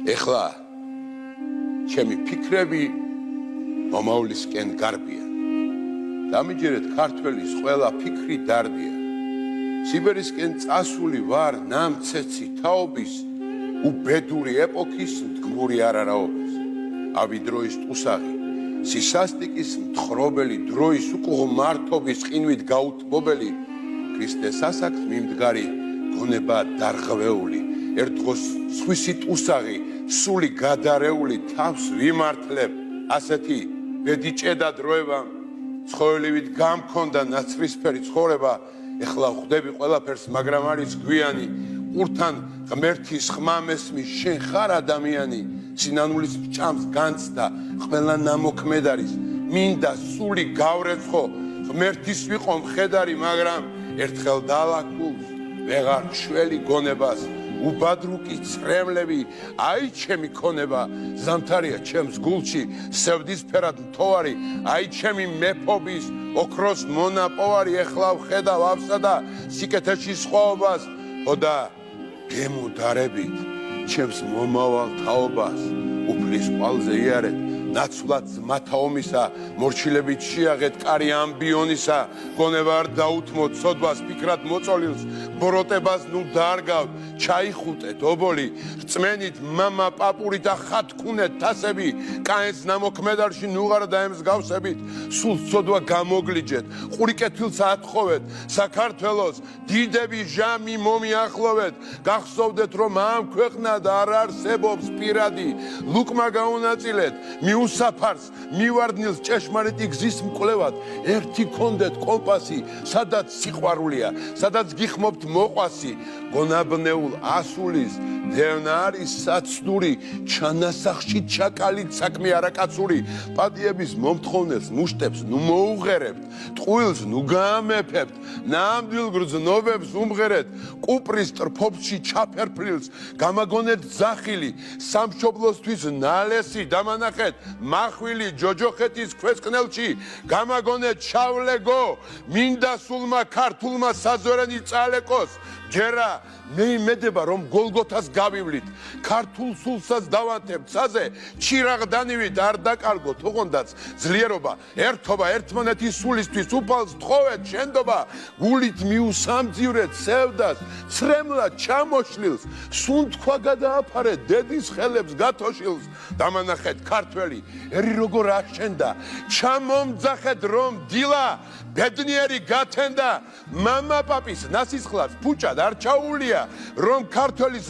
ეხლა ჩემი ფიქრები მომავლისკენ გარბია. დამიჯერეთ ქართველის ყველა ფიქრი დარდია. სიბერისკენ წასული ვარ ნამცეცი თაობის უბედური ეპოქის მდგმური არარაობის. ავი დროის ტუსაღი, სისასტიკის მთხრობელი, დროის უკუღმართობის ყინვით გაუთმობელი, ქრისტეს ასაკს მიმდგარი გონება დარღვეული, ერთ დღოს სხვისი ტუსაღი, სული გადარეული თავს ვიმართლებ, ასეთი ბედიჭედა დროება, ცხოველივით გამქონდა ნაცრისფერი ცხოვრება, ეხლა ხვდები ყველაფერს, მაგრამ არის გვიანი, ყურთან ღმერთის ხმა მესმის, შენ ხარ ადამიანი, სინანულის ჭამს განცდა, ყველა ნამოქმედ არის, მინდა სული გავრეცხო, ღმერთის ვიყო მხედარი, მაგრამ ერთხელ დალაგულს, ვეღარ შველი გონებას, უბადრუკი წრემლები, აი ჩემი ქონება, ზამთარია ჩემს გულში, სევდისფერად მთოვარი, აი ჩემი მეფობის, ოქროს მონაპოვარი, ეხლა ვხედავ ავსა და სიკეთეში სხვაობას, ოდა გემუდარებით, ჩემს მომავალ თაობას, უფლის ყვალზე იარეთ, ნაცვლად ზმათა ომისა, მორჩილებით შეაღეთ კარი ამბიონისა, გონება არ დაუთმოთ სოდვას ფიქრად მოწოლილს, ბოროტებას ნუ დარგავ, ჩაიხუტეთ ობოლი, რწმენით მამა პაპური და ხათქუნეთ თასები, კაენს ნამოქმედარში ნუღარ დაემსგავსებით, სულ სოდვა გამოგლიჯეთ, ყური კეთილს ათხოვეთ, საქართველოს დიდები ჟამი მომიახლოვეთ, გახსოვდეთ რომ ამ ქვეყნად არ არსებობს პირადი, ლუკმა გაუნაწილეთ, უსაფარს მივარდნილს ჭეშმარიტი გზის მკვლევად ერთი კონდეთ კომპასი სადაც სიყვარულია სადაც გიხმობთ მოყვასი გონაბნეულ ასულის დევნა არის საცდური ჩანასახში ჩაკალით საქმე არაკაცური პატიების მომთხოვნელს მუშტებს ნუ მოუღერებთ ტყუილს ნუ გაამეფებთ ნამდვილ გრძნობებს უმღერეთ კუპრის ტრფობში ჩაფერფრილს გამაგონეთ ზახილი სამშობლოსთვის ნალესი დამანახეთ მახვილი ჯოჯოხეთის ქვესკნელში გამაგონეთ ჩავლეგო მინდა სულმა ქართულმა საზორენი წალეკოს ჯერა მე იმედება რომ გოლგოთას გავივლით ქართულ სულსაც დავანთებთ საზე ჩირაღდანივით არ დაკარგოთ ოღონდაც ძლიერობა ერთობა ერთმანეთის სულისთვის უფალს თხოვეთ შენდობა გულით მიუსამძივრეთ სევდას ცრემლად ჩამოშლილს სუნთქვა გადააფარეთ დედის ხელებს გათოშილს დამანახეთ ქართველი ერი როგორ აშენდა ჩამომძახეთ რომ დილა ბედნიერი გათენდა მამა პაპის ნასისხლად ფუჭად არ ჩაუვლია რომ ქართველის